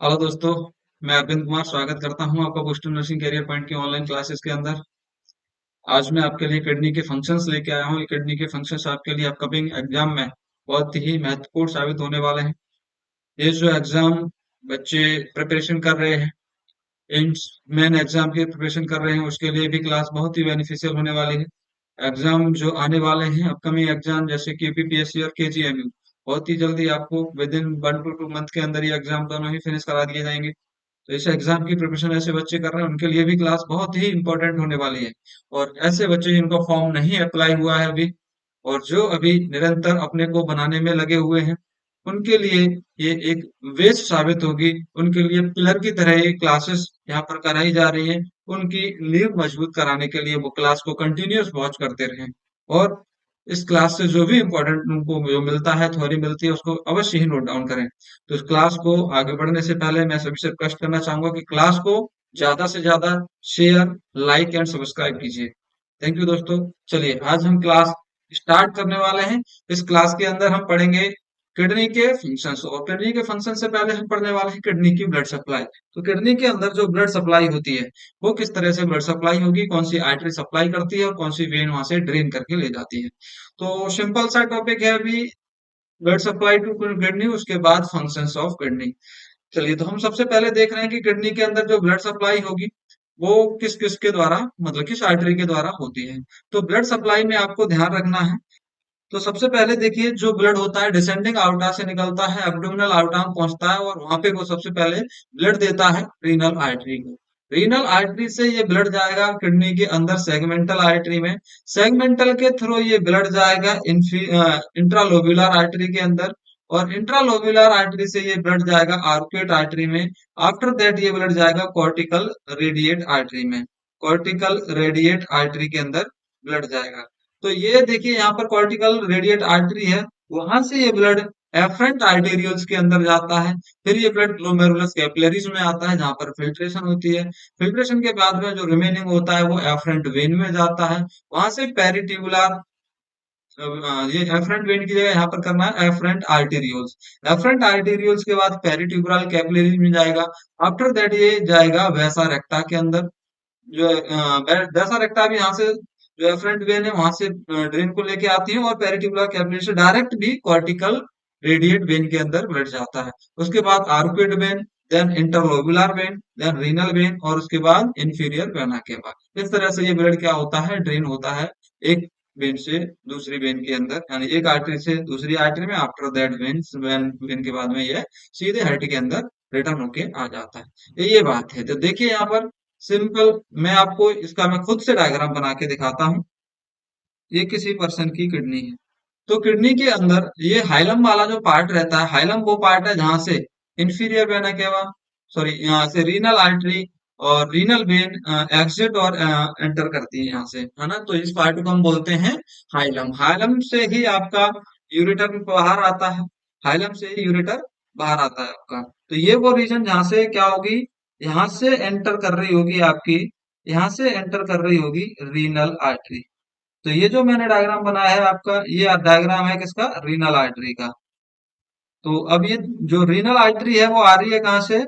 Hello दोस्तों। मैं अरविंद कुमार स्वागत करता हूं आपका बूस्टर नर्सिंग कैरियर पॉइंट की ऑनलाइन क्लासेस के अंदर। आज मैं आपके लिए किडनी के फंक्शंस लेके आया हूं। ये किडनी के फंक्शंस आपके लिए अपकमिंग एग्जाम में बहुत ही महत्वपूर्ण साबित होने वाले हैं। ये जो एग्जाम बच्चे प्रिपरेशन कर रहे हैं, इन मेन एग्जाम की प्रिपरेशन कर रहे हैं, उसके लिए भी क्लास बहुत ही बेनिफिशियल होने वाली है। एग्जाम जो आने वाले हैं, अपकमिंग एग्जाम जैसे कि यूपीपीएससी और केजीएमयू, बहुत ही जल्दी आपको विद इन 1 to 2 मंथ के अंदर ये एग्जाम दोनों ही फिनिश करा दिए जाएंगे। तो इस एग्जाम की प्रिपरेशन ऐसे बच्चे कर रहे हैं, उनके लिए भी क्लास बहुत ही इंपॉर्टेंट होने वाली है। और ऐसे बच्चे जिनका फॉर्म नहीं अप्लाई हुआ है अभी, और जो अभी निरंतर अपने को बनाने में लगे हुए हैं, उनके लिए ये एक वेस्ट साबित होगी। उनके लिए पिलर की तरह ये क्लासेस यहाँ पर कराई जा रही हैं। उनकी नींव मजबूत कराने के लिए वो क्लास को कंटिन्यूअस वॉच करते रहें, और इस क्लास से जो भी इम्पोर्टेंट उनको जो मिलता है, थ्योरी मिलती है, उसको अवश्य ही नोट डाउन करें। तो इस क्लास को आगे बढ़ने से पहले मैं सभी से रिक्वेस्ट करना चाहूंगा कि क्लास को ज्यादा से ज्यादा शेयर, लाइक एंड सब्सक्राइब कीजिए। थैंक यू दोस्तों। चलिए आज हम क्लास स्टार्ट करने वाले हैं। इस क्लास के अंदर हम पढ़ेंगे किडनी के फंक्शंस, और किडनी के फंक्शन से पहले हम पढ़ने वाले हैं किडनी की ब्लड सप्लाई। तो किडनी के अंदर जो ब्लड सप्लाई होती है, वो किस तरह से ब्लड सप्लाई होगी, कौन सी आर्टरी सप्लाई करती है और कौन सी वेन वहां से ड्रेन करके ले जाती है। तो सिंपल सा टॉपिक है अभी, ब्लड सप्लाई टू किडनी, उसके बाद फंक्शंस ऑफ किडनी। चलिए, तो हम सबसे पहले देख रहे हैं कि किडनी के अंदर जो ब्लड सप्लाई होगी, वो किस किस के द्वारा, मतलब किस आर्टरी के द्वारा होती है। तो ब्लड सप्लाई में आपको ध्यान रखना है। तो सबसे पहले देखिए, जो ब्लड होता है डिसेंडिंग आउटा से निकलता है, एब्डोमिनल आउटा में पहुंचता है, और वहां पे वो सबसे पहले ब्लड देता है रीनल आर्टरी को। रीनल आर्टरी से ये ब्लड जाएगा किडनी के अंदर सेगमेंटल आर्टरी में। सेगमेंटल के थ्रू ये ब्लड जाएगा इंट्रालोब्युलर आर्टरी के अंदर, और इंट्रालोब्युलर आर्टरी से ये ब्लड जाएगा आर्कुएट आर्टरी में। आफ्टर दैट ये ब्लड जाएगा कॉर्टिकल रेडिएट आर्टरी में। कॉर्टिकल रेडिएट आर्टरी के अंदर ब्लड जाएगा। तो ये देखिए, यहाँ पर कॉर्टिकल रेडिएट आर्टरी है, वहां से ये ब्लड एफरेंट आर्टेरियोल्स के अंदर जाता है। फिर ये ब्लड ग्लोमेरुलस कैपिलरीज में आता है, जहां पर फिल्ट्रेशन होती है। फिल्ट्रेशन के बाद में जो रिमेनिंग होता है वो एफरेंट वेन में जाता है। वहां से पेरिट्यूबुलर, ये एफरेंट वेन की जगह यहाँ पर करना है एफरेंट आर्टेरियोल्स। एफरेंट आर्टेरियोल्स के बाद पेरिट्यूबुलर कैपिलरीज में जाएगा। आफ्टर दैट ये जाएगा वैसा रेक्टा के अंदर। जो वैसा रेक्टा भी यहाँ से, जो एफरेंट वेन है वहां से ड्रेन को लेके आती है, और पेरिट्यूबुलर कैपिलरी से डायरेक्ट भी कॉर्टिकल रेडिएट वेन के अंदर ब्लड जाता है। उसके बाद arcuate vein, then interlobular vein, then renal vein, और उसके बाद इंफीरियर वेना के बाद इस तरह से ये ब्लड क्या होता है, ड्रेन होता है एक वेन से दूसरी वेन के अंदर, यानी एक आर्टरी से दूसरी आर्टरी में। आफ्टर दैट वेन वेन के बाद में ये सीधे हार्ट के अंदर रिटर्न होके आ जाता है। ये बात है। तो देखिए यहाँ पर सिंपल, मैं आपको इसका मैं खुद से डायग्राम बना के दिखाता हूँ। ये किसी पर्सन की किडनी है। तो किडनी के अंदर ये हाइलम वाला जो पार्ट रहता है, हाइलम वो पार्ट है जहां से इंफीरियर वेना केवा, सॉरी, यहाँ से रीनल आर्टरी और रीनल वेन एग्जिट और एंटर करती है यहाँ से, है ना। तो इस पार्ट को हम बोलते हैं हाइलम। हाइलम से ही आपका यूरेटर बाहर आता है। हाइलम से ही यूरेटर बाहर आता है आपका। तो ये वो रीजन जहां से क्या होगी, यहाँ से एंटर कर रही होगी आपकी, यहाँ से एंटर कर रही होगी रीनल आर्टरी। तो ये जो मैंने डायग्राम बनाया है आपका, ये डायग्राम है किसका, रीनल आर्टरी का। तो अब ये जो रीनल आर्टरी है वो आ रही है कहाँ से,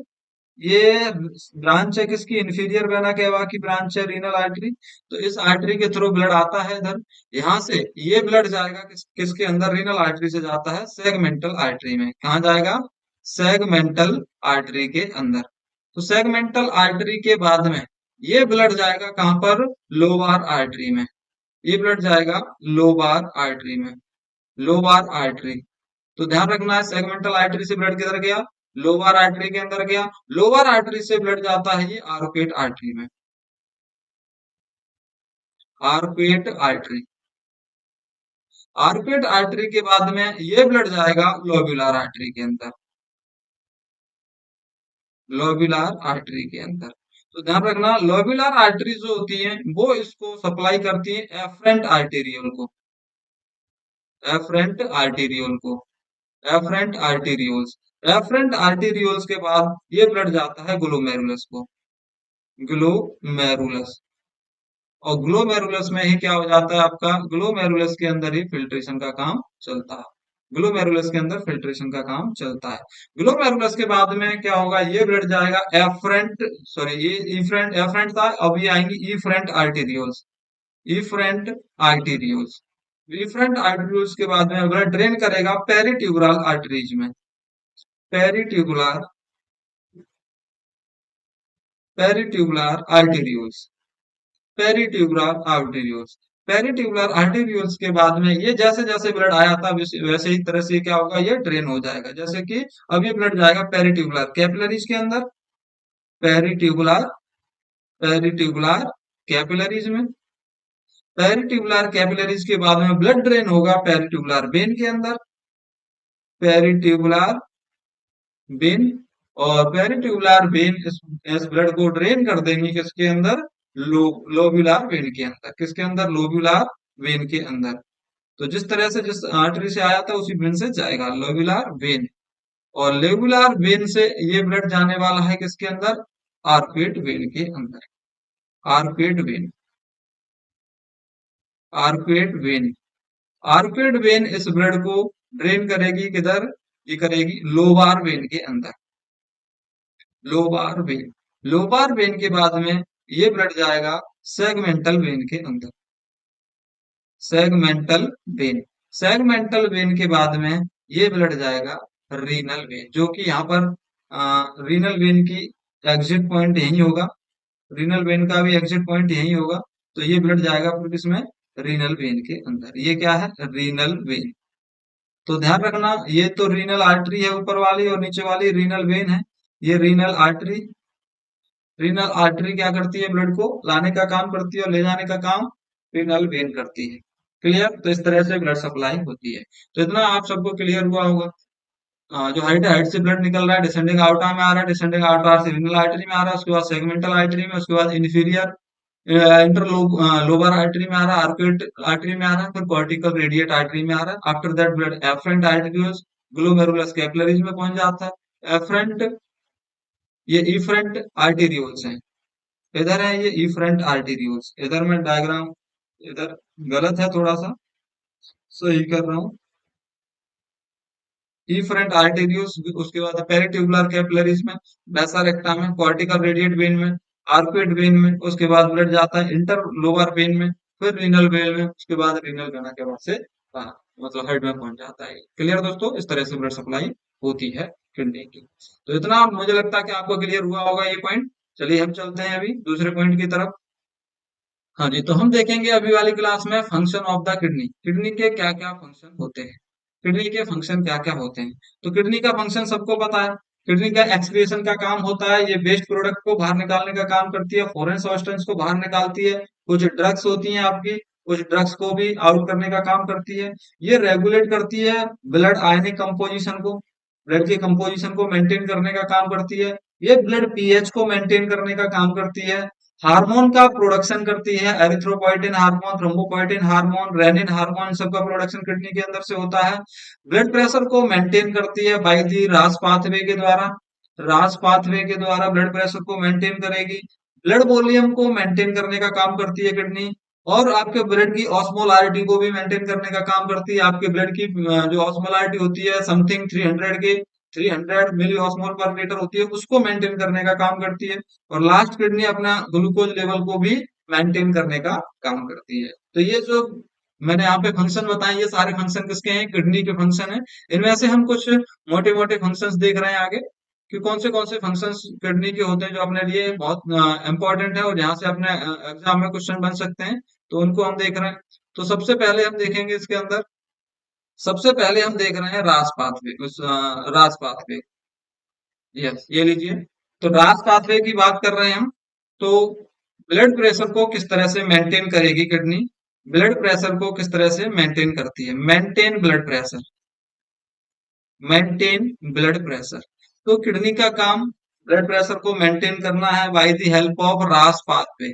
ये ब्रांच है किसकी, इंफीरियर वेना केवा की ब्रांच है रीनल आर्टरी। तो इस आर्टरी के थ्रू ब्लड आता है इधर। यहाँ से ये ब्लड जाएगा किसके अंदर, रीनल आर्टरी से जाता है सेगमेंटल आर्टरी में। कहाँ जाएगा, सेगमेंटल आर्टरी के अंदर। तो सेगमेंटल आर्टरी के बाद में ये ब्लड जाएगा कहाँ पर, लोबार आर्टरी में। ये ब्लड जाएगा लोबार आर्टरी में। Lobar artery. तो ध्यान रखना है, सेगमेंटल आर्टरी से ब्लड किधर गया, लोबार आर्टरी के अंदर गया। लोबार आर्टरी से ब्लड जाता है ये आर्कुएट आर्टरी में। Arcuate artery. आर्कुएट आर्टरी के बाद में ये ब्लड जाएगा लोबुलर आर्टरी के अंदर। लोबुलर आर्टरी के अंदर। तो ध्यान रखना, लोबुलर आर्टरी जो होती है वो इसको सप्लाई करती है एफरेंट आर्टेरियल को। एफरेंट आर्टेरियल को, एफरेंट आर्टेरियोल्स। एफरेंट आर्टेरियोल्स के बाद ये ब्लड जाता है ग्लोमेरुलस को। ग्लोमेरुलस। और ग्लोमेरुलस में ही क्या हो जाता है आपका, ग्लोमेरुलस के अंदर ही फिल्ट्रेशन का काम चलता है। ग्लोमेरुलस के अंदर फिल्ट्रेशन का काम चलता है। ग्लोमेरुलस के बाद में क्या होगा, ये ब्लड जाएगा एफरेंट, सॉरी ये इफरेंट, एफरेंट था, अब ये आएंगे efferent arterioles, efferent arterioles. Efferent arterioles के बाद में ब्लड ड्रेन करेगा पेरिट्यूबरल आर्टरीज में, peritubular, peritubular arterioles, peritubular arterioles. Peritubular arterioles के बाद में ये जैसे जैसे ब्लड आया था वैसे ही तरह से क्या होगा, ये ड्रेन हो जाएगा। जैसे कि अब ये ब्लड जाएगा पेरिट्यूबुलर कैपिलरीज के अंदर, पेरिट्यूबुलर, पेरिट्यूबुलर कैपिलरीज में, पेरिट्यूबुलर कैपिलरीज के बाद में ब्लड ड्रेन होगा पेरिट्यूबुलर वेन के अंदर, पेरिट्यूबुलर वेन, और पेरिट्यूबुलर वेन इस ब्लड को ड्रेन कर देंगी किसके अंदर, लोब्यूलर वेन के अंदर, किसके अंदर, लोब्यूलर वेन के अंदर। तो जिस तरह से जिस आर्टरी से आया था उसी वेन से जाएगा लोब्यूलर वेन, और लोब्यूलर वेन से ये ब्लड जाने वाला है किसके अंदर, आर्कुएट वेन के अंदर, arcuate when, arcuate when, arcuate when इस ब्लड को ड्रेन करेगी किधर, ये करेगी लोबार वेन के अंदर, लोबार वेन, लोबार वेन के बाद में ये ब्लड जाएगा सेगमेंटल वेन के अंदर, सेगमेंटल वेन, सेगमेंटल वेन के बाद में ये ब्लड जाएगा रीनल वेन, जो कि यहाँ पर रीनल वेन की एग्जिट पॉइंट यही होगा, रीनल वेन का भी एग्जिट पॉइंट यही होगा। तो ये ब्लड जाएगा फिर किसमें, रीनल वेन के अंदर। ये क्या है, रीनल वेन। तो ध्यान रखना, ये तो रीनल आर्टरी है ऊपर वाली, और नीचे वाली रीनल वेन है। ये रीनल आर्टरी, रीनल आर्टरी क्या करती है, ब्लड को लाने का काम करती है और ले जाने का काम रीनल वेन करती है। क्लियर, तो इस तरह से ब्लड सप्लाई होती है। तो इतना आप सबको क्लियर हुआ होगा। जो हाइट है, हाइट से ब्लड निकल रहा है, डिसेंडिंग आउटर में आ रहा है, डिसेंडिंग आउटर से रीनल आर्टरी में आ रहा है, उसके बाद सेगमेंटल आर्टरी में, उसके बाद इन्फीरियर इंटरलोब लोअर आर्टरी में आ रहा है, आर्कुएट आर्टरी में आ रहा है, फिर कॉर्टिकल रेडिएट आर्टरी में आ रहा है। After that blood efferent arteries, glomerulus capillaries में पहुंच जाता है। एफरेंट, ये इफरेंट आर्टेरियोल्स हैं, इधर है ये इफरेंट आर्टेरियोल्स, इधर में डायग्राम इधर गलत है थोड़ा सा, सही कर रहा हूँ। इफरेंट आर्टेरियोल्स, उसके बाद पेरिट्यूबुलर कैपिलरीज में, वैसा रेक्टा में, कॉर्टिकल रेडिएट वेन में, आर्कुएट वेन में, उसके बाद ब्लड जाता है इंटर लोअर वेन में, फिर रीनल वेन में, उसके बाद रीनल वेना के बाद से मतलब हेड में पहुंच जाता है। क्लियर दोस्तों, इस तरह से ब्लड सप्लाई होती है किडनी की। तो इतना मुझे लगता है कि आपको क्लियर हुआ होगा ये पॉइंट। चलिए हम चलते हैं अभी दूसरे पॉइंट की तरफ। हाँ जी, तो हम देखेंगे अभी वाली क्लास में function of the kidney, kidney के क्या क्या फंक्शन होते हैं, किडनी के फंक्शन क्या क्या होते हैं। तो किडनी का फंक्शन सबको पता है, किडनी का एक्सक्रीशन का काम होता है, ये वेस्ट प्रोडक्ट को बाहर निकालने का काम करती है, फॉरेन सब्सटेंस को बाहर निकालती है, कुछ ड्रग्स होती हैं आपकी, कुछ ड्रग्स को भी आउट करने का काम करती है। ये रेगुलेट करती है ब्लड आयनिक कंपोजिशन को, ब्लड की कंपोजिशन को मेंटेन करने का काम करती है। ये ब्लड पीएच को मेंटेन करने का काम करती है। हार्मोन का प्रोडक्शन करती है, erythropoietin hormone, thrombopoietin hormone, renin hormone, इन सबका प्रोडक्शन किडनी के अंदर से होता है। ब्लड प्रेशर को मेंटेन करती है बाय दी रास पाथवे के द्वारा, रास पाथवे के द्वारा ब्लड प्रेशर को मेंटेन करेगी। ब्लड वॉल्यूम को मेंटेन करने का काम करती है किडनी, और आपके ब्लड की ऑस्मोलारिटी को भी मेंटेन करने का काम करती है। आपके ब्लड की जो ऑस्मोलारिटी होती है समथिंग 300 के 300 मिली ऑस्मोल पर लीटर होती है, उसको मेंटेन करने का काम करती है। और लास्ट किडनी अपना ग्लूकोज लेवल को भी मेंटेन करने का काम करती है। तो ये जो मैंने यहाँ पे फंक्शन बताए, ये सारे फंक्शन किसके हैं, किडनी के फंक्शन है। इनमें से हम कुछ मोटे मोटे फंक्शंस देख रहे हैं आगे, कि कौन से फंक्शंस किडनी के होते हैं जो अपने लिए बहुत इंपॉर्टेंट है और जहाँ से अपने एग्जाम में क्वेश्चन बन सकते हैं, तो उनको हम देख रहे हैं। तो सबसे पहले हम देखेंगे इसके अंदर, सबसे पहले हम देख रहे हैं रास पाथवे, उस रास पाथवे, यस ये लीजिए। तो रास पाथवे की बात कर रहे हैं हम। तो ब्लड प्रेशर को किस तरह से मेंटेन करेगी किडनी, ब्लड प्रेशर को किस तरह से मेंटेन करती है, maintain blood pressure, maintain blood pressure. तो किडनी का काम ब्लड प्रेशर को मेंटेन करना है बाय द हेल्प ऑफ रास पाथवे,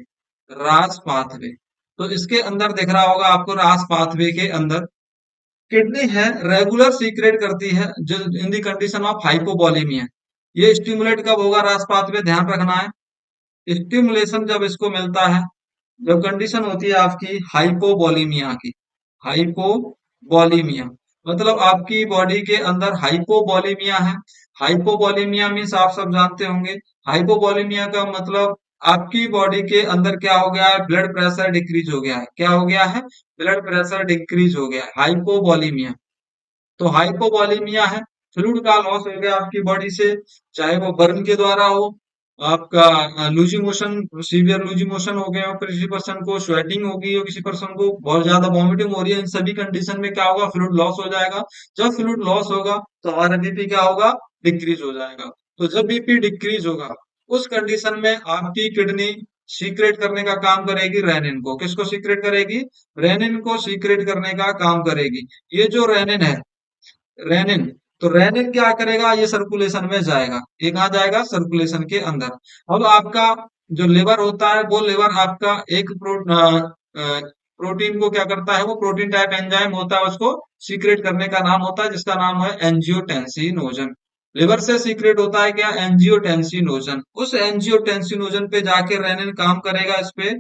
रास पाथवे। तो इसके अंदर दिख रहा होगा आपको, रास पाथवे के अंदर किडनी है रेगुलर सीक्रेट करती है जो इन दी कंडीशन ऑफ हाइपोवॉलीमिया। ये स्टिमुलेट कब होगा रास पाथवे, ध्यान रखना है, स्टिमुलेशन जब इसको मिलता है, जब कंडीशन होती है आपकी हाइपोवॉलीमिया की, हाइपोवॉलीमिया, मतलब आपकी बॉडी के अंदर हाइपोवॉलीमिया है। हाइपोवॉलीमिया मीन्स आप सब जानते होंगे। हाइपोवॉलीमिया का मतलब आपकी बॉडी के अंदर क्या हो गया है, ब्लड प्रेशर डिक्रीज हो गया है। क्या हो गया है? ब्लड प्रेशर डिक्रीज हो गया है, हाइपोवॉलीमिया। तो हाइपोवॉलीमिया है, फ्लूइड का लॉस हो गया आपकी बॉडी से, चाहे वो बर्न के द्वारा हो, आपका लूजी मोशन, सीवियर लूजी मोशन हो गया हो, किसी पर्सन को स्वेटिंग हो गई हो, किसी पर्सन को बहुत ज्यादा वॉमिटिंग हो रही है, इन सभी कंडीशन में क्या होगा, फ्लूइड लॉस हो जाएगा। जब फ्लूइड लॉस होगा तो हमारा बीपी क्या होगा, डिक्रीज हो जाएगा। तो जब बीपी डिक्रीज होगा उस कंडीशन में आपकी किडनी सीक्रेट करने का काम करेगी रेनिन को। किसको सीक्रेट करेगी? रेनिन को सीक्रेट करने का काम करेगी। ये जो रेनिन है, रेनिन, तो रेनिन क्या करेगा, ये सर्कुलेशन में जाएगा। ये कहाँ जाएगा? सर्कुलेशन के अंदर। अब आपका जो लिवर होता है, वो लिवर आपका एक प्रोटीन को क्या करता है, वो प्रोटीन टाइप एंजाइम होता है, उसको सीक्रेट करने का नाम होता है, जिसका नाम है एंजियोटेंसिनोजन। लिवर से सीक्रेट होता है क्या? एंजियोटेंसिनोजन। उस एंजियोटेंसिनोजन पे जाके रेनिन काम करेगा इस पे,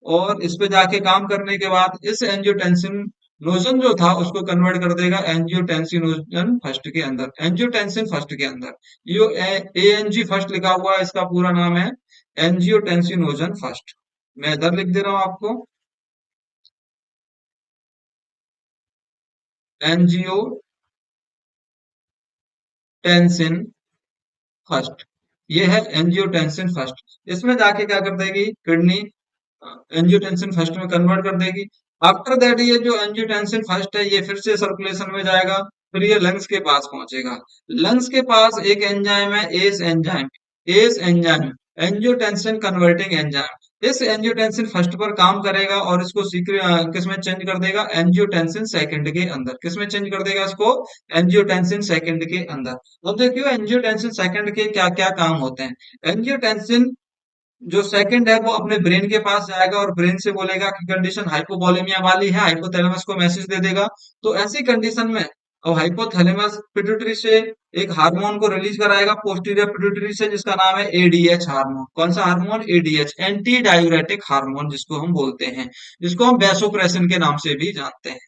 और इस पे जाके काम करने के बाद इस एंजियोटेंसिन नोजन जो था उसको कन्वर्ट कर देगा एंजियोटेंसिनोजन फर्स्ट के अंदर, एंजियोटेंसिन फर्स्ट के अंदर। यो एएनजी फर्स्ट लिखा हुआ है, इसका पूरा नाम है एंजियोटेंसिनोजन फर्स्ट। मैं इधर लिख दे रहा हूं आपको, एंजियोटेंसिन फर्स्ट। ये है एंजियोटेंसिन फर्स्ट। इसमें जाके क्या कर देगी किडनी, एंजियोटेंसिन फर्स्ट में कन्वर्ट कर देगी। आफ्टर दैट ये जो एंजियोटेंसिन फर्स्ट है ये फिर से सर्कुलेशन में जाएगा, फिर ये लंग्स के पास पहुंचेगा। लंग्स के पास एक एंजाइम है, ACE enzyme. ACE enzyme, angiotensin converting enzyme, इस एंजियोटेंसिन फर्स्ट पर काम करेगा और इसको किसमें चेंज कर देगा, एंजियोटेंसिन सेकंड के अंदर। किसमें चेंज कर देगा इसको? एंजियोटेंसिन सेकंड के अंदर। अब देखियो एंजियोटेंसिन सेकंड के क्या क्या काम होते हैं। एंजियोटेंसिन जो सेकंड है वो अपने ब्रेन के पास जाएगा और ब्रेन से बोलेगा कि कंडीशन हाइपोवॉलीमिया वाली है, हाइपोथैलेमस को मैसेज दे देगा। तो ऐसी कंडीशन में अब हाइपोथैलेमस पिट्यूटरी से एक हार्मोन को रिलीज कराएगा पोस्टीरियर पिट्यूटरी से, जिसका नाम है एडीएच हार्मोन। कौन सा hormone? ADH, anti diuretic hormone जिसको हम बोलते हैं, जिसको हम वैसोप्रेसिन के नाम से भी जानते हैं,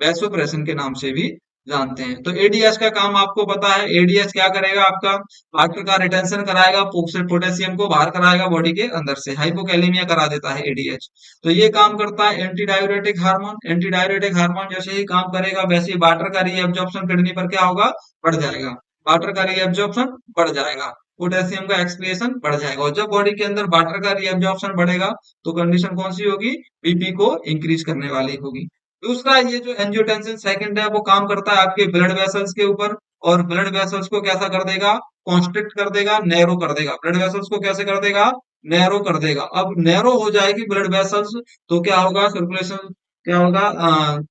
वैसोप्रेसिन के नाम से भी जानते हैं। तो एडीएच का काम आपको पता है। एडीएच क्या करेगा, आपका वाटर का रिटेंशन कराएगा, पोटेशियम को बाहर कराएगा बॉडी के अंदर से, हाइपोकैलेमिया करा देता है एडीएच। तो ये काम करता है anti diuretic hormone. Anti diuretic hormone जैसे ही काम करेगा वैसे ही वाटर का रीएब्जॉर्प्शन किडनी पर क्या होगा, बढ़ जाएगा। वाटर का रीएब्जॉर्प्शन बढ़ जाएगा, पोटेशियम का एक्सक्रिएशन बढ़ जाएगा। और जब बॉडी के अंदर वाटर का रीएब्जॉर्प्शन बढ़ेगा तो कंडीशन कौन सी होगी, बीपी को इंक्रीज करने वाली होगी। दूसरा, ये जो एंजियोटेंसिन सेकंड है वो काम करता है आपके ब्लड वेसल्स के ऊपर, और ब्लड वेसल्स को कैसा कर देगा, कॉन्स्ट्रिक्ट कर देगा, नैरो कर देगा। ब्लड वेसल्स को कैसे कर देगा, नैरो कर देगा। अब नैरो हो जाएगी ब्लड वेसल्स तो क्या होगा, सर्कुलेशन क्या होगा,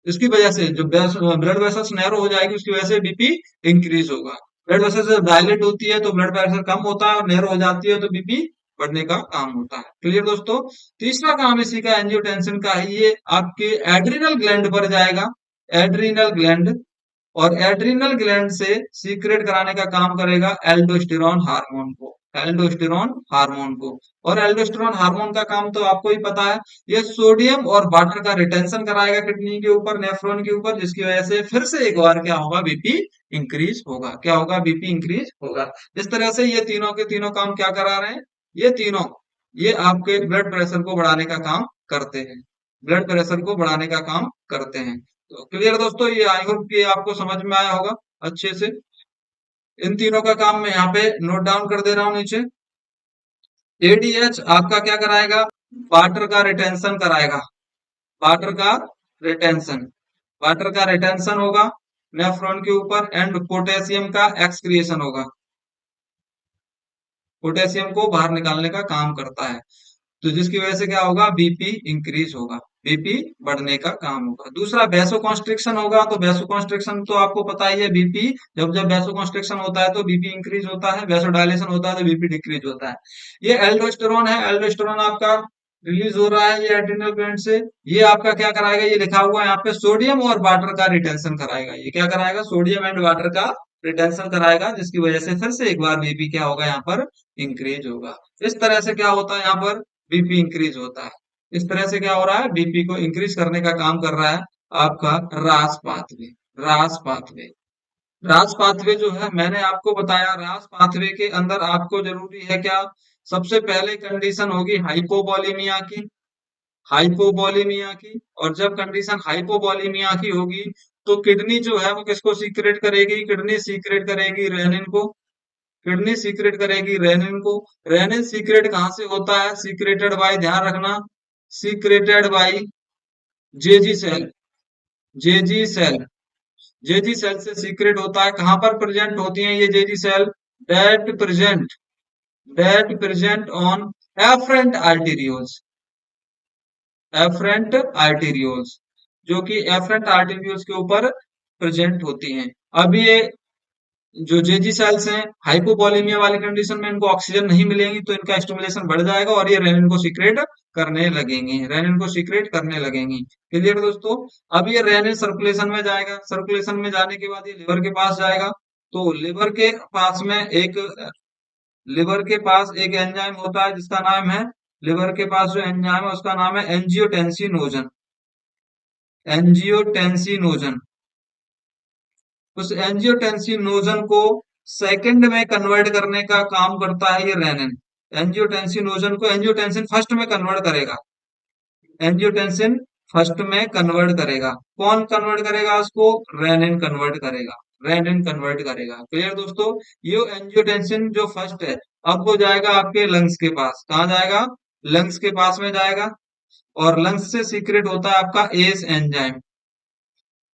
इसकी वजह से जो ब्लड वेसल्स नैरो हो जाएगी उसकी वजह से बीपी इंक्रीज होगा। ब्लड वेसल्स जब डायलेट होती है तो ब्लड प्रेशर कम होता है, और नैरो हो जाती है तो बीपी बढ़ने का काम होता है। क्लियर दोस्तों? तीसरा काम इसी का एंजियोटेंसिन का है, ये आपके एड्रिनल ग्लैंड पर जाएगा, एड्रिनल ग्लैंड, और एड्रिनल ग्लैंड से सीक्रेट कराने का काम करेगा एल्डोस्टेरॉन हार्मोन को, एल्डोस्टेरॉन हार्मोन को। और एल्डोस्टेरॉन हार्मोन का काम तो आपको ही पता है, ये सोडियम और वाटर का रिटेंशन कराएगा किडनी के ऊपर, नेफ्रॉन के ऊपर, जिसकी वजह से फिर से एक बार क्या होगा, बीपी इंक्रीज होगा। क्या होगा, बीपी इंक्रीज होगा। इस तरह से ये तीनों के तीनों काम क्या करा रहे हैं, ये तीनों, ये आपके ब्लड प्रेशर को बढ़ाने का काम करते हैं, ब्लड प्रेशर को बढ़ाने का काम करते हैं। तो क्लियर दोस्तों, ये आई होप कि आपको समझ में आया होगा अच्छे से। इन तीनों का काम मैं यहाँ पे नोट डाउन कर दे रहा हूँ नीचे। एडीएच आपका क्या कराएगा, वाटर का रिटेंशन कराएगा, वाटर का रिटेंशन, वाटर का रिटेंशन होगा नेफ्रॉन के ऊपर, एंड पोटेशियम का एक्सक्रिएशन होगा, पोटेशियम को बाहर निकालने का काम करता है। तो जिसकी वजह से क्या होगा, बीपी इंक्रीज होगा, बीपी बढ़ने का काम होगा। दूसरा वैसो कॉन्स्ट्रिक्शन होगा, तो वैसो कॉन्स्ट्रिक्शन तो आपको पता ही है, बीपी जब जब वैसो कॉन्स्ट्रिक्शन होता है तो बीपी इंक्रीज होता है, वैसो डायलेशन होता है तो बीपी डिक्रीज होता है। ये एल्डोस्टेरोन है, एल्डोस्टेरोन आपका रिलीज हो रहा है ये एड्रिनल ग्लैंड से। ये आपका क्या कराएगा, ये लिखा हुआ है यहाँ पे, सोडियम और वाटर का रिटेंशन कराएगा। ये क्या कराएगा, सोडियम एंड वाटर का रिटेंशन कराएगा, जिसकी वजह से फिर से एक बार बीपी क्या होगा, यहाँ पर इंक्रीज होगा। इस तरह से क्या होता है, यहाँ पर बीपी इंक्रीज होता है। इस तरह से क्या हो रहा है, बीपी को इंक्रीज करने का काम कर रहा है आपका रास पाथवे। रास पाथवे। रास पाथवे जो है मैंने आपको बताया, रास पाथवे के अंदर आपको जरूरी है क्या, सबसे पहले कंडीशन होगी हाइपोवॉलीमिया की, हाइपोवॉलीमिया की। और जब कंडीशन हाइपोवॉलीमिया की होगी तो किडनी जो है वो किसको सीक्रेट करेगी, किडनी सीक्रेट करेगी रेनिन को, किडनी सीक्रेट करेगी रेनिन को। रेनिन सीक्रेट कहाँ से होता है, सीक्रेटेड बाय, ध्यान रखना, secreted by JG cell, JG cell, JG cell से सीक्रेट होता है। कहां पर प्रेजेंट होती हैं ये JG cell, that present, that present on efferent arterioles, efferent arterioles, जो कि एफरेंट आर्टेरियोल्स के ऊपर प्रेजेंट होती हैं। अब ये जो जेजी सेल्स हैं हाइपोवॉलीमिया वाली कंडीशन में इनको ऑक्सीजन नहीं मिलेगी तो इनका स्टिमुलेशन बढ़ जाएगा और ये रेनिन को सीक्रेट करने लगेंगी, रेनिन को सीक्रेट करने लगेंगी। क्लियर दोस्तों। अब ये रेनिन सर्कुलेशन में जाएगा, सर्कुलेशन में जाने के बाद ये लिवर के पास जाएगा। तो लिवर के पास में एक, लिवर के पास एक एंजाइम होता है जिसका नाम है, लिवर के पास जो एंजाइम है उसका नाम है एंजियोटेंसिनोजन, एंजियोटेंसिनोजन। उस एंजियोटेंसिनोजन को सेकंड में कन्वर्ट करने का काम करता है ये रेनिन। एंजियोटेंसिनोजन को एंजियोटेंसिन फर्स्ट में कन्वर्ट करेगा, एंजियोटेंसिन फर्स्ट में कन्वर्ट करेगा। कौन कन्वर्ट करेगा उसको, रेनिन कन्वर्ट करेगा, रेनिन कन्वर्ट करेगा। क्लियर दोस्तों। ये एंजियोटेंसिन जो फर्स्ट है अब वो जाएगा आपके लंग्स के पास, कहाँ जाएगा, लंग्स के पास में जाएगा। और लंग्स से सीक्रेट होता है आपका ACE enzyme,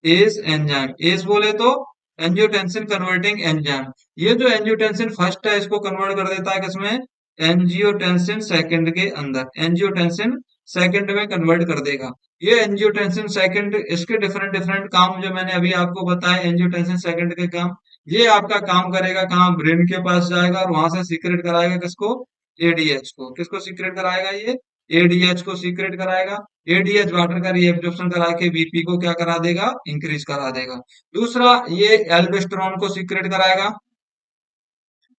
ACE enzyme, S बोले तो एंजियोटेंसिन कन्वर्टिंग एंजाइम। ये जो एंजियोटेंसिन फर्स्ट है इसको कन्वर्ट कर देता है किसमें, एंजियोटेंसिन सेकंड के अंदर, एंजियोटेंसिन सेकंड में कन्वर्ट कर देगा। ये एंजियोटेंसिन सेकंड, इसके डिफरेंट डिफरेंट काम जो मैंने अभी आपको बताया एंजियोटेंसिन सेकंड के काम, ये आपका काम करेगा कहाँ, ब्रेन के पास जाएगा और वहां से सीक्रेट कराएगा किसको, एडीएच को। किसको सीक्रेट कराएगा ये, एडीएच को सीक्रेट कराएगा। एडीएच वाटर का रिएब्जॉर्प्शन करा के बीपी को क्या करा देगा, इंक्रीज करा देगा। दूसरा ये एल्डोस्टेरॉन को सीक्रेट कराएगा,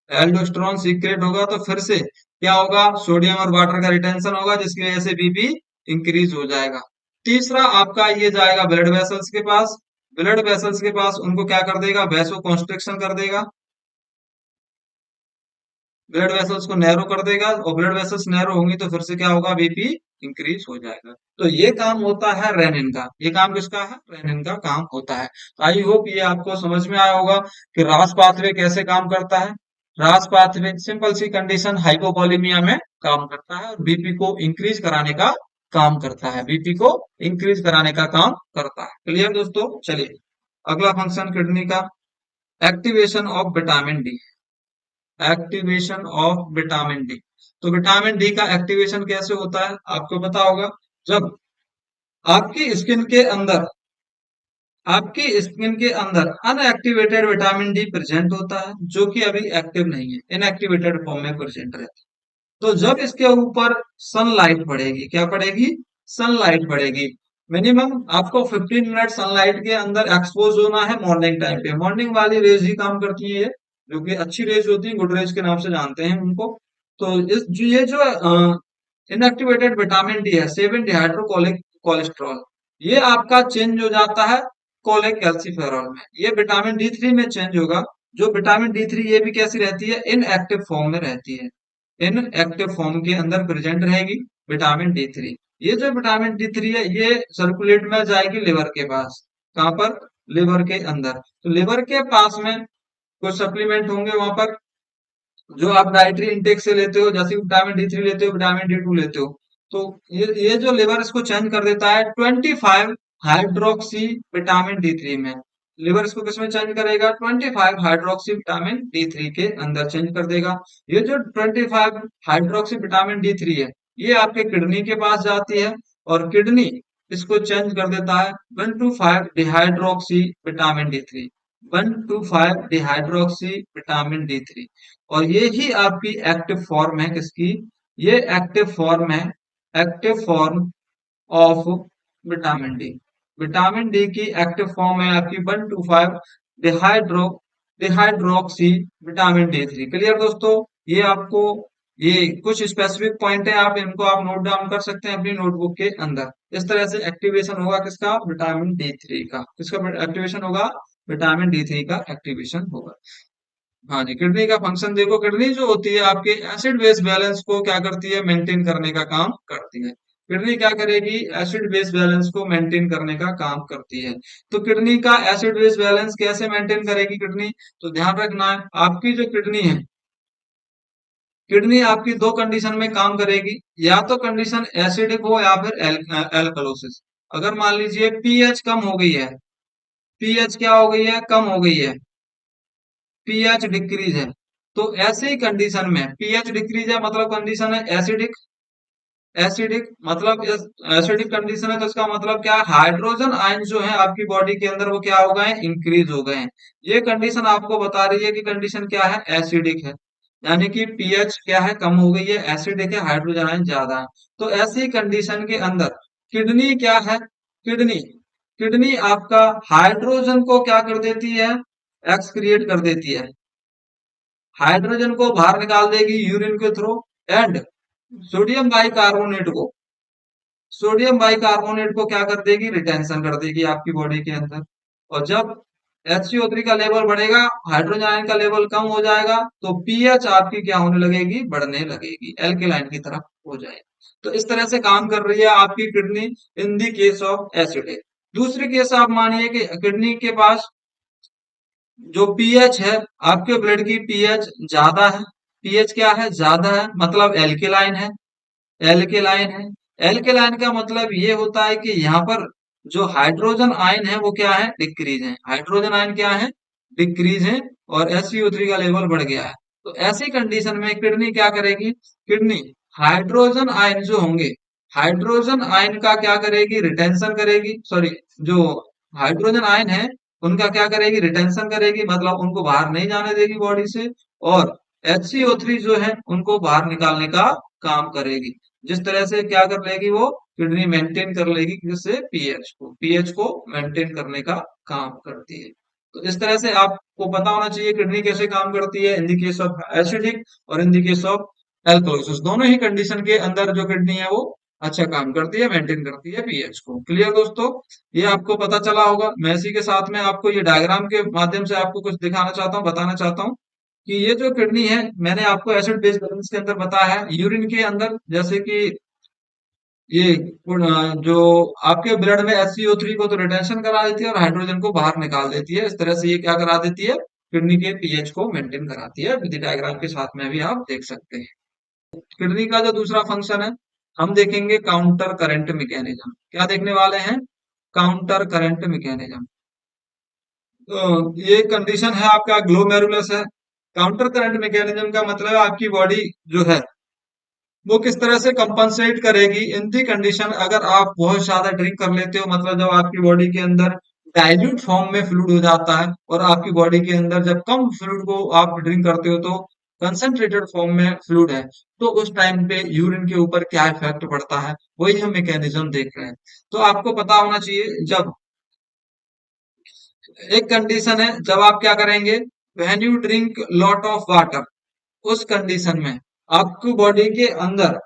एल्डोस्टेरॉन सीक्रेट होगा तो फिर से क्या होगा, सोडियम और वाटर का रिटेंशन होगा जिसकी वजह से बीपी इंक्रीज हो जाएगा। तीसरा आपका ये जाएगा ब्लड वेसल्स के पास, ब्लड वेसल्स के पास उनको क्या कर देगा, वैसो कॉन्स्ट्रिक्शन कर देगा, ब्लड वेसल्स को नैरो कर देगा। और ब्लड वेसल्स नैरो होंगी तो फिर से क्या होगा, बीपी इंक्रीज हो जाएगा। तो ये काम होता है रेनिन का, ये काम किसका है, रेनिन का काम होता है। आई होप ये आपको समझ में आया होगा कि रास पाथवे कैसे काम करता है। रास पाथवे सिंपल सी कंडीशन हाइपोवॉलीमिया में काम करता है और बीपी को इंक्रीज कराने का काम करता है, बीपी को इंक्रीज कराने का काम करता है। क्लियर दोस्तों। चलिए अगला फंक्शन किडनी का, activation of vitamin D, activation of vitamin D. तो विटामिन डी का एक्टिवेशन कैसे होता है आपको पता होगा, जब आपकी स्किन के अंदर, आपकी स्किन के अंदर अनएक्टिवेटेड विटामिन डी प्रेजेंट होता है जो कि अभी एक्टिव नहीं है, इनएक्टिवेटेड फॉर्म में प्रेजेंट रहता है। तो जब इसके ऊपर सनलाइट पड़ेगी, क्या पड़ेगी, सनलाइट पड़ेगी, मिनिमम आपको 15 मिनट सनलाइट के अंदर एक्सपोज होना है मॉर्निंग टाइम पे। मॉर्निंग वाली रेज ही काम करती है ये, जो कि अच्छी रेज होती है, गुड रेज के नाम से जानते हैं उनको। तो इस जो ये जो इनएक्टिवेटेड विटामिन डी है, 7 डिहाइड्रोकोलिक कोलेस्ट्रॉल, ये आपका चेंज हो जाता है कोलिक कैल्सिफेरॉल में, ये विटामिन डी थ्री में चेंज होगा। जो विटामिन डी थ्री ये भी कैसी रहती है, इनएक्टिव फॉर्म में रहती है, इन एक्टिव फॉर्म के अंदर प्रेजेंट रहेगी विटामिन डी थ्री। ये जो विटामिन डी थ्री है ये सर्कुलेट में जाएगी लिवर के पास, कहाँ पर, लिवर के अंदर। तो लिवर के पास में कुछ सप्लीमेंट होंगे वहां पर जो आप डाइटरी इंटेक से लेते हो, जैसे विटामिन डी थ्री लेते हो, विटामिन डी टू लेते हो। तो ये जो लिवर इसको चेंज कर देता है 25 हाइड्रोक्सी विटामिन डी थ्री में। लिवर इसको किसमें चेंज करेगा, 25 हाइड्रोक्सी विटामिन डी थ्री के अंदर चेंज कर देगा। ये जो 25 हाइड्रोक्सी विटामिन डी थ्री है ये आपके किडनी के पास जाती है और किडनी इसको चेंज कर देता है 125 dihydroxy vitamin D three, 125 dihydroxy vitamin D three. और ये ही आपकी एक्टिव फॉर्म है किसकी, ये एक्टिव फॉर्म है, active form of vitamin D. Vitamin D की एक्टिव फॉर्म है आपकी 125 dihydro dihydroxy vitamin D three. Clear दोस्तों। ये आपको ये कुछ स्पेसिफिक पॉइंट है, आप इनको आप नोट डाउन कर सकते हैं अपनी नोटबुक के अंदर। इस तरह से एक्टिवेशन होगा किसका, विटामिन डी थ्री का। किसका एक्टिवेशन होगा, विटामिन डी थ्री का एक्टिवेशन होगा। हाँ जी, किडनी का फंक्शन देखो, किडनी जो होती है आपके एसिड बेस बैलेंस को क्या करती है, मेंटेन करने का काम करती है। किडनी क्या करेगी, एसिड बेस बैलेंस को मेंटेन करने का काम करती है। तो किडनी का एसिड बेस बैलेंस कैसे मेंटेन करेगी किडनी, तो ध्यान रखना है आपकी जो किडनी है, किडनी आपकी दो कंडीशन में काम करेगी। या तो कंडीशन एसिडिक हो या फिर एल्कलोसिस। अगर मान लीजिए पीएच कम हो गई है, पीएच क्या हो गई है, कम हो गई है, पीएच डिक्रीज है, तो ऐसे ही कंडीशन में पीएच डिक्रीज है मतलब कंडीशन है एसिडिक। एसिडिक मतलब एसिडिक कंडीशन है तो इसका मतलब क्या है, हाइड्रोजन आयन जो है आपकी बॉडी के अंदर वो क्या हो गए हैं, इंक्रीज हो गए हैं। ये कंडीशन आपको बता रही है कि कंडीशन क्या है, एसिडिक है। यानी कि पीएच क्या है, कम हो गई है, एसिडिक है, हाइड्रोजन आयन ज्यादा है। तो ऐसी कंडीशन के अंदर किडनी क्या है, किडनी किडनी आपका हाइड्रोजन को क्या कर देती है, एक्सक्रिएट कर देती है। हाइड्रोजन को बाहर निकाल देगी यूरिन के थ्रू, एंड सोडियम बाइकार्बोनेट को, सोडियम बाइकार्बोनेट को क्या कर देगी, रिटेंशन कर देगी आपकी बॉडी के अंदर। और जब HCO3 का लेवल बढ़ेगा, हाइड्रोजन आयन का लेवल कम हो जाएगा, तो पीएच आपकी क्या होने लगेगी, बढ़ने लगेगी, एल्केलाइन की तरफ हो जाएगी। तो इस तरह से काम कर रही है आपकी kidney in the case of acid. दूसरे केस आप मानिए कि किडनी के पास जो पीएच है, आपके ब्लड की पीएच ज्यादा है। पीएच क्या है, ज्यादा है, मतलब एल्केलाइन है। एल्केलाइन है, एल्केलाइन का मतलब ये होता है कि यहाँ पर जो हाइड्रोजन आयन है वो क्या है, डिक्रीज है। हाइड्रोजन आयन क्या है, डिक्रीज है, और SCO3 का लेवल बढ़ गया है। तो ऐसी कंडीशन में किडनी क्या करेगी, किडनी हाइड्रोजन आयन जो होंगे, हाइड्रोजन आयन का क्या करेगी, रिटेंशन करेगी, सॉरी, जो हाइड्रोजन आयन है उनका क्या करेगी, रिटेंशन करेगी, मतलब उनको बाहर नहीं जाने देगी बॉडी से। और HCO3 जो है उनको बाहर निकालने का काम करेगी। जिस तरह से क्या कर लेगी वो, किडनी मेंटेन कर लेगी, जिससे पीएच को मेंटेन करने का काम करती है। तो इस तरह से आपको पता होना चाहिए किडनी कैसे काम करती है in the case of acidic और in the case of alkalosis. दोनों ही कंडीशन के अंदर जो किडनी है वो अच्छा काम करती है, मेंटेन करती है पीएच को। क्लियर दोस्तों, ये आपको पता चला होगा। मैं इसी के साथ में आपको ये डायग्राम के माध्यम से आपको कुछ दिखाना चाहता हूँ, बताना चाहता हूँ कि ये जो किडनी है, मैंने आपको एसिड बेस बैलेंस के अंदर बताया है, यूरिन के अंदर जैसे कि ये जो आपके ब्लड में HCO3 को तो रिटेंशन करा देती है और हाइड्रोजन को बाहर निकाल देती है। इस तरह से ये क्या करा देती है, किडनी के पीएच को मेंटेन कराती है। विधि डायग्राम के साथ में भी आप देख सकते हैं। किडनी का जो दूसरा फंक्शन है, हम देखेंगे काउंटर करंट मैकेनिज्म। क्या देखने वाले हैं, काउंटर करंट मैकेनिज्म। तो ये कंडीशन है आपका ग्लोमेरुलस है। काउंटर करंट मैकेनिज्म का मतलब है आपकी बॉडी जो है वो किस तरह से कंपनसेट करेगी इन दी कंडीशन, अगर आप बहुत ज्यादा ड्रिंक कर लेते हो, मतलब जब आपकी बॉडी के अंदर डाइल्यूट फॉर्म में फ्लूइड हो जाता है, और आपकी बॉडी के अंदर जब कम फ्लूइड को आप ड्रिंक करते हो तो कंसंट्रेटेड फॉर्म में फ्लूइड है, तो उस टाइम पे यूरिन के ऊपर क्या इफेक्ट पड़ता है, वही हम मैकेनिज्म देख रहे हैं। तो आपको पता होना चाहिए, जब एक कंडीशन है, जब आप क्या करेंगे, when you drink lot of water, उस कंडीशन में आपकी बॉडी के अंदर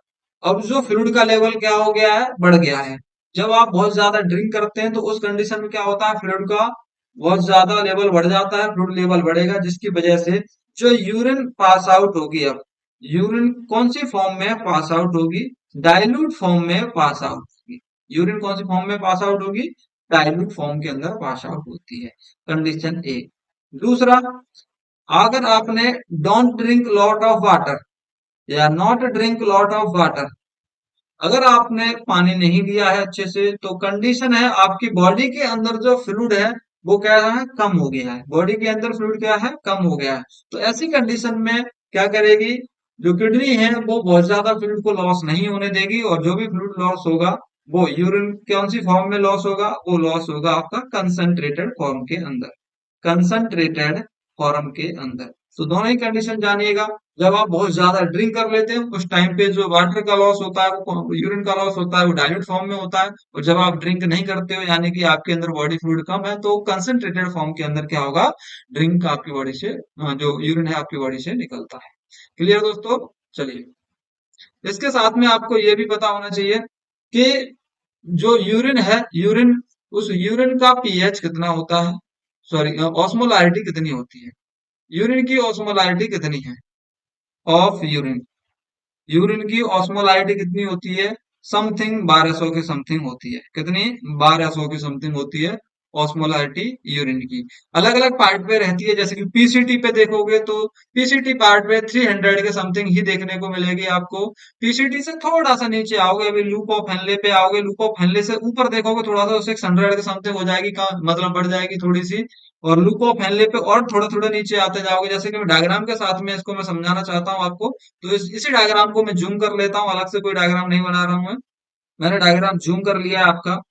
अब जो फ्लूइड का लेवल क्या हो गया है, बढ़ गया है। जब आप बहुत ज्यादा ड्रिंक करते हैं तो उस कंडीशन में क्या होता है, फ्लूइड का बहुत ज्यादा लेवल बढ़ जाता है, फ्लूइड लेवल बढ़ेगा, जिसकी वजह से जो यूरिन पास आउट होगी, अब यूरिन कौन सी फॉर्म में पास आउट होगी, डाइल्यूट फॉर्म में पास आउट होगी। यूरिन कौन सी फॉर्म में पास आउट होगी, डाइल्यूट फॉर्म के अंदर पास आउट होती है, कंडीशन ए। दूसरा, अगर आपने don't drink lot of water या not drink lot of water, अगर आपने पानी नहीं लिया है अच्छे से, तो कंडीशन है आपकी बॉडी के अंदर जो फ्लूइड है वो क्या है, कम हो गया है। बॉडी के अंदर फ्लूइड क्या है, कम हो गया है। तो ऐसी कंडीशन में क्या करेगी, जो किडनी है वो बहुत ज्यादा फ्लूइड को लॉस नहीं होने देगी, और जो भी फ्लूइड लॉस होगा वो यूरिन कौन सी फॉर्म में लॉस होगा, वो लॉस होगा आपका कंसंट्रेटेड फॉर्म के अंदर, कंसंट्रेटेड फॉर्म के अंदर। तो दोनों ही कंडीशन जानिएगा। जब आप बहुत ज्यादा ड्रिंक कर लेते हैं उस टाइम पे जो वाटर का लॉस होता है, वो यूरिन का लॉस होता है, वो डाइल्यूट फॉर्म में होता है। और जब आप ड्रिंक नहीं करते हो, यानी कि आपके अंदर बॉडी फ्लूइड कम है, तो कंसंट्रेटेड फॉर्म के अंदर क्या होगा, ड्रिंक आपकी बॉडी से जो यूरिन है आपकी बॉडी से निकलता है। क्लियर दोस्तों, चलिए इसके साथ में आपको ये भी पता होना चाहिए कि जो यूरिन है, यूरिन, उस यूरिन का पीएच कितना होता है, सॉरी ऑस्मोलारिटी कितनी होती है, यूरिन की ऑस्मोलारिटी कितनी है, ऑफ यूरिन, यूरिन की ऑस्मोलारिटी कितनी होती है, समथिंग 1200 की समथिंग होती है, कितनी, 1200 की समथिंग होती है ऑस्मोलारिटी यूरिन की। अलग अलग पार्ट पे रहती है, जैसे कि पीसीटी पे देखोगे तो पीसीटी पार्ट पे 300 के समथिंग ही देखने को मिलेगी आपको। पीसीटी से थोड़ा सा नीचे आओगे, अभी लूप ऑफ हेनले पे आओगे, लूप ऑफ हेनले से ऊपर देखोगे थोड़ा सा, 600 के समथिंग हो जाएगी, कहाँ मतलब बढ़ जाएगी थोड़ी सी। और लूप ऑफ हेनले पे और थोड़ा थोड़ा नीचे आते जाओगे, जैसे कि मैं डायग्राम के साथ में इसको मैं समझाना चाहता हूँ आपको। तो इसी डायग्राम को मैं जूम कर लेता हूँ, अलग से कोई डायग्राम नहीं बना रहा हूँ मैं। मैंने डायग्राम जूम कर लिया है आपका।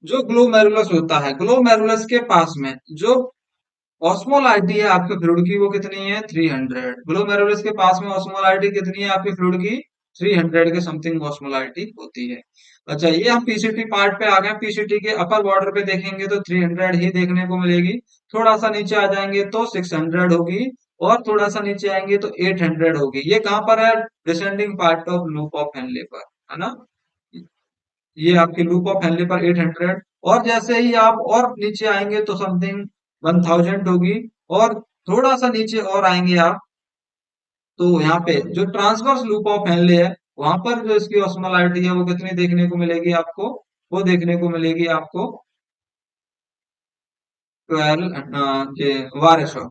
जो ग्लोमेरुलस होता है, ग्लोमेरुलस के पास में जो ऑस्मोलारिटी है आपके फ्लूइड की, वो कितनी है, 300। ग्लोमेरुलस के पास में ऑस्मोलारिटी कितनी है आपके फ्लूइड की, 300 के समथिंग ऑस्मोलारिटी होती है। अच्छा, ये हम पीसीटी पार्ट पे आ गए। पीसीटी के अपर बॉर्डर पे देखेंगे तो 300 ही देखने को मिलेगी। थोड़ा सा नीचे आ जाएंगे तो 600 होगी, और थोड़ा सा नीचे आएंगे तो 800 होगी। ये कहाँ पर है, descending part of loop of Henle पर, है ना। ये आपके लूप ऑफ हेनले पर 800, और जैसे ही आप और नीचे आएंगे तो समथिंग 1000 होगी, और थोड़ा सा नीचे और आएंगे आप तो यहाँ पे जो ट्रांसवर्स लूप ऑफ हेनले है, वहां पर जो इसकी ऑस्मोलारिटी है वो कितनी देखने को मिलेगी आपको, वो देखने को मिलेगी आपको 1200,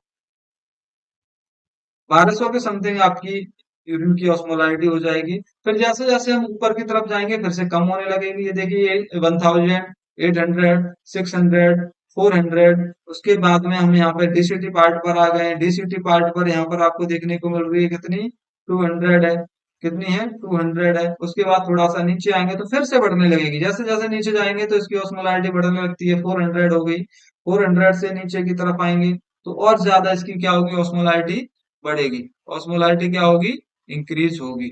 1200 के समथिंग आपकी यूरिन की ऑस्मोलारिटी हो जाएगी। फिर जैसे जैसे हम ऊपर की तरफ जाएंगे फिर से कम होने लगेगी। ये देखिए 1000, 800, 600, 400। उसके बाद में हम यहाँ पे डीसीटी पार्ट पर आ गए। डीसीटी पार्ट पर यहाँ पर आपको देखने को मिल रही है कितनी, 200 है। कितनी है, 200 है। उसके बाद थोड़ा सा नीचे आएंगे तो फिर से बढ़ने लगेगी। जैसे जैसे नीचे जाएंगे तो इसकी ऑस्मोलारिटी बढ़ने लगती है, 400 हो गई। 400 से नीचे की तरफ आएंगे तो और ज्यादा इसकी क्या होगी, ऑस्मोलारिटी बढ़ेगी। ऑस्मोलारिटी क्या होगी, इंक्रीज होगी।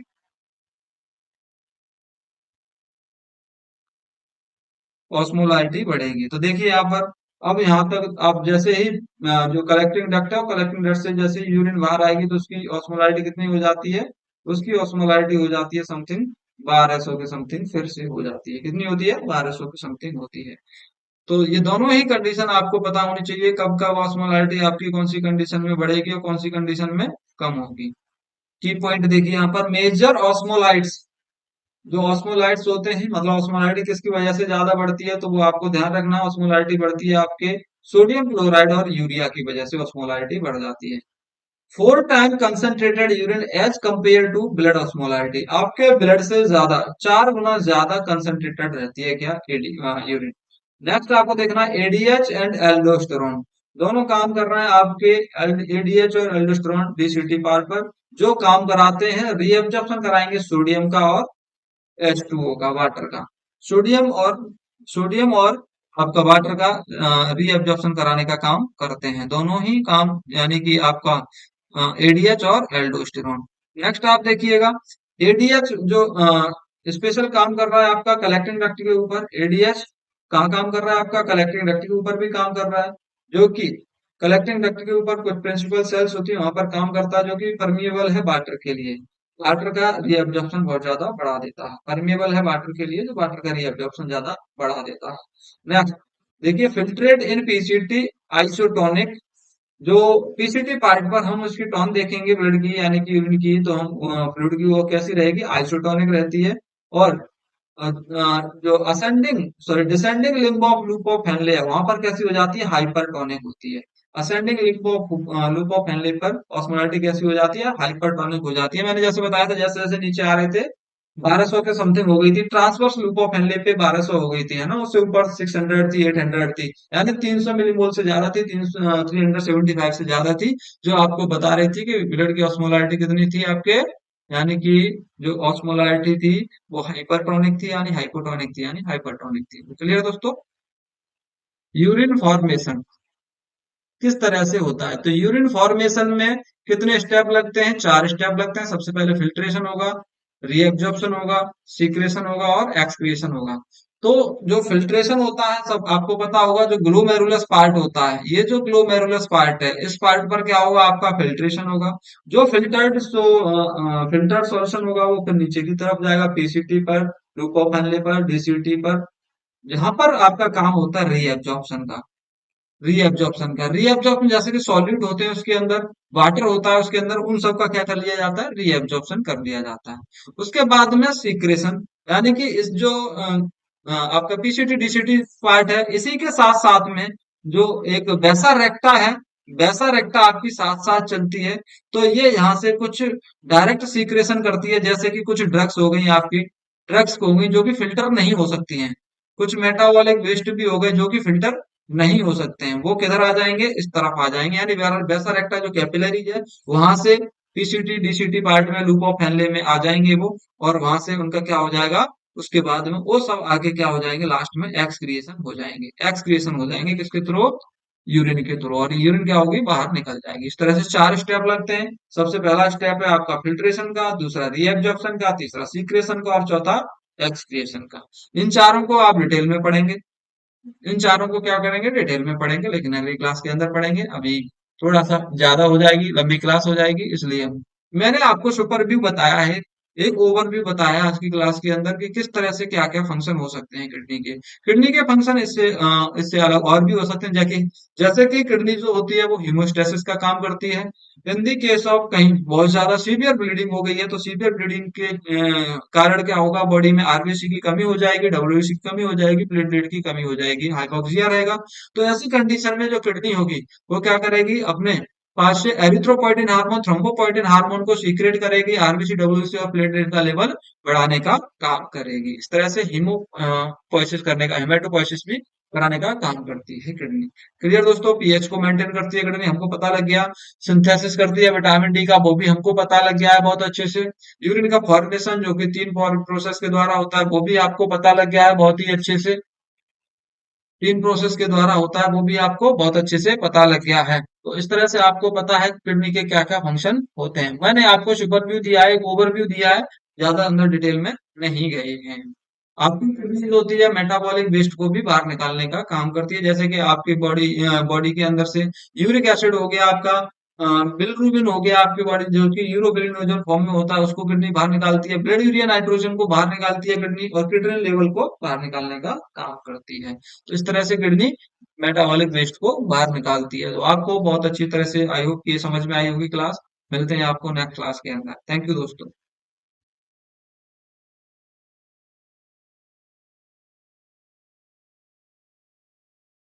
ऑस्मोलारिटी बढ़ेगी। तो देखिए यहाँ पर, अब यहाँ तक आप जैसे ही जो कलेक्टिंग डक्ट है, कलेक्टिंग डक्ट से जैसे ही यूरिन बाहर आएगी तो उसकी ऑस्मोलारिटी कितनी हो जाती है, उसकी ऑस्मोलारिटी हो जाती है समथिंग 1200 के समथिंग, फिर से हो जाती है, कितनी होती है, 1200 के समथिंग होती है। तो ये दोनों ही कंडीशन आपको पता होनी चाहिए, कब कब ऑस्मोलारिटी आपकी कौन सी कंडीशन में बढ़ेगी और कौन सी कंडीशन में कम होगी। की पॉइंट देखिए यहाँ पर, मेजर ऑस्मोलाइट्स, जो ऑस्मोलाइट्स होते हैं, मतलब ऑस्मोलारिटी किसकी वजह से ज्यादा बढ़ती है, तो वो आपको ध्यान रखना, ऑस्मोलारिटी बढ़ती है आपके सोडियम क्लोराइड और यूरिया की वजह से ऑस्मोलारिटी बढ़ जाती है। 4 time concentrated urine as compared to blood osmolarity, आपके ब्लड से ज्यादा, 4 गुना ज्यादा कंसंट्रेटेड रहती है क्या, यूरिन। नेक्स्ट आपको देखना एडीएच एंड एल्डोस्टेरोन, दोनों काम कर रहे हैं आपके, एडीएच और एल्डोस्टेरोन डीसीटी पार्ट पर, जो काम कराते हैं, रीअब्जॉर्प्शन कराएंगे सोडियम का और H2O का, वाटर का। सोडियम और सोडियम और आपका वाटर का रीअब्जॉर्प्शन कराने का काम करते हैं, दोनों ही काम, यानी कि आपका एडीएच और एल्डोस्टेरोन। नेक्स्ट आप देखिएगा, एडीएच जो स्पेशल काम कर रहा है आपका कलेक्टिंग डक्ट के ऊपर। एडीएच कहाँ काम कर रहा है आपका, कलेक्टिंग डक्ट के ऊपर भी काम कर रहा है, जो कि कलेक्टिंग डक्ट के ऊपर कुछ प्रिंसिपल सेल्स होती है, वहां पर काम करता है, जो कि परमिएबल है वाटर के लिए। वाटर का रीअब्जॉर्प्शन बहुत ज्यादा बढ़ा देता है, परमेबल है वाटर के लिए, जो वाटर का रीअब्जॉर्प्शन ज्यादा बढ़ा देता है। नेक्स्ट देखिए, फिल्ट्रेट इन पीसीटी आइसोटोनिक, जो पीसीटी पार्ट पर हम उसकी टोन देखेंगे ब्लड की, यानी कि यूरिन की, तो हम फ्लूइड की वो कैसी रहेगी, आइसोटोनिक रहती है। और जो ascending, sorry descending limb of loop of Henle है, वहां पर कैसी हो जाती है, हाइपरटोनिक होती है। Ascending limb of loop of Henle पर ऑस्मोलारिटी कैसी हो जाती है, हाइपरटोनिक हो जाती है। मैंने जैसे बताया था, जैसे जैसे नीचे आ रहे थे 1200 के समथिंग हो गई थी, ट्रांसवर्स लूप ऑफ हेनले पे 1200 हो गई थी, है ना। उससे ऊपर 600 थी, 800 थी, यानी 300 मिलीमोल से ज्यादा थी, 375 से ज्यादा थी, जो आपको बता रही थी कि ब्लड की ऑस्मोलारिटी कितनी थी आपके, यानी कि जो ऑस्मोलारिटी थी वो हाइपरटोनिक थी, यानी हाइपोटोनिक थी, यानी हाइपरटोनिक थी। क्लियर दोस्तों। यूरिन फॉर्मेशन किस तरह से होता है, तो यूरिन फॉर्मेशन में कितने स्टेप लगते हैं, 4 स्टेप लगते हैं। सबसे पहले फिल्ट्रेशन होगा, रीएब्जॉर्प्शन होगा, सीक्रेशन होगा और एक्सक्रिएशन होगा। तो जो फिल्ट्रेशन होता है सब आपको पता होगा, जो ग्लोमेरुलस पार्ट होता है, ये जो ग्लोमेरुलस पार्ट है, इस पार्ट पर क्या होगा, आपका फिल्ट्रेशन होगा। जो फिल्टर्ड सॉल्यूशन होगा वो फिर नीचे की तरफ जाएगा, पीसीटी पर, लूप ऑफ हेनले पर, डीसीटी पर, जहां पर आपका काम होता है रीएब्जॉर्प्शन का। रीएब्जॉर्प्शन जैसे कि सॉलिड होते हैं उसके अंदर, वाटर होता है उसके अंदर, उन सब का क्या कर लिया जाता है, रीएब्जॉर्प्शन कर लिया जाता है। उसके बाद में सीक्रेशन, यानी कि इस जो आपका पीसीटी डीसीटी पार्ट है, इसी के साथ साथ में जो एक वैसा रेक्टा है, वैसा रेक्टा आपकी साथ साथ चलती है। तो ये यहाँ से कुछ डायरेक्ट सीक्रेशन करती है, जैसे कि कुछ ड्रग्स हो गई आपकी, ड्रग्स हो गई जो कि फिल्टर नहीं हो सकती हैं। कुछ मेटाबॉलिक वेस्ट भी हो गए जो कि फिल्टर नहीं हो सकते हैं, वो किधर आ जाएंगे, इस तरफ आ जाएंगे, यानी वैसा रेक्टा जो कैपिलरीज है, वहां से पीसीटी डीसीटी पार्ट में, लूप ऑफ हेनले में आ जाएंगे वो, और वहां से उनका क्या हो जाएगा, उसके बाद में वो सब आगे क्या हो जाएंगे, लास्ट में एक्सक्रिएशन हो जाएंगे। एक्सक्रिएशन हो जाएंगे किसके थ्रू, यूरिन के थ्रू, और यूरिन क्या होगी, बाहर निकल जाएगी। इस तरह से चार स्टेप लगते हैं। सबसे पहला स्टेप है आपका फिल्ट्रेशन का, दूसरा रीएब्जॉर्प्शन का, तीसरा सीक्रेशन का, और चौथा एक्सक्रिएशन का। इन चारों को आप डिटेल में पढ़ेंगे, इन चारों को क्या करेंगे, डिटेल में पढ़ेंगे, लेकिन अगली क्लास के अंदर पढ़ेंगे। अभी थोड़ा सा ज्यादा हो जाएगी, लंबी क्लास हो जाएगी, इसलिए मैंने आपको सुपर व्यू बताया है, एक ओवरव्यू बताया आज की क्लास के अंदर कि किस तरह से क्या क्या फंक्शन हो सकते हैं किडनी के फंक्शन इससे अलग और भी हो सकते हैं। जैसे जैसे कि किडनी जो होती है वो हिमोस्टेसिस का काम करती है। इन दी केस ऑफ कहीं बहुत ज्यादा सीवियर ब्लीडिंग हो गई है, तो सीवियर ब्लीडिंग के कारण क्या होगा, बॉडी में आरबीसी की कमी हो जाएगी, डब्ल्यूबीसी की कमी हो जाएगी, प्लेटलेट की कमी हो जाएगी, हाइपोक्सिया रहेगा। तो ऐसी कंडीशन में जो किडनी होगी वो क्या करेगी, अपने पास से एरिथ्रोपोइटिन हार्मोन, थ्रोम्बोपोइटिन हार्मोन को सीक्रेट करेगी, आरबीसी डब्ल्यूबीसी और प्लेटलेट का लेवल बढ़ाने का काम करेगी। इस तरह से हीमोपोइसिस करने का, हेमेटोपोइसिस भी कराने का काम करती है किडनी। क्लियर दोस्तों, पीएच को मेंटेन करती है किडनी, हमको पता लग गया। सिंथेसिस करती है विटामिन डी का, वो भी हमको पता लग गया है बहुत अच्छे से। यूरिन का फॉर्मेशन जो कि तीन प्रोसेस के द्वारा होता है, वो भी आपको पता लग गया है बहुत ही अच्छे से। तीन प्रोसेस के द्वारा होता है, वो भी आपको बहुत अच्छे से पता लग गया है। तो इस तरह से आपको पता है किडनी के क्या क्या फंक्शन होते हैं। मैंने आपको सुपरव्यू दिया है, एक ओवरव्यू दिया है, ज्यादा अंदर डिटेल में नहीं गए हैं। आपकी किडनी जो होती है मेटाबॉलिक वेस्ट को भी बाहर निकालने का काम करती है, जैसे कि आपकी बॉडी के अंदर से यूरिक एसिड हो गया आपका, बिलिरुबिन हो गया आपकी बॉडी, जो कि यूरोबिलिन फॉर्म में होता है, उसको किडनी बाहर निकालती है। ब्लड यूरिया नाइट्रोजन को बाहर निकालती है किडनी, और क्रिएटिनिन लेवल को बाहर निकालने का काम करती है। तो इस तरह से किडनी मेटाबॉलिक वेस्ट को बाहर निकालती है। तो आपको बहुत अच्छी तरह से आई होप ये समझ में आई होगी क्लास। मिलते हैं आपको नेक्स्ट क्लास के अंदर। थैंक यू दोस्तों।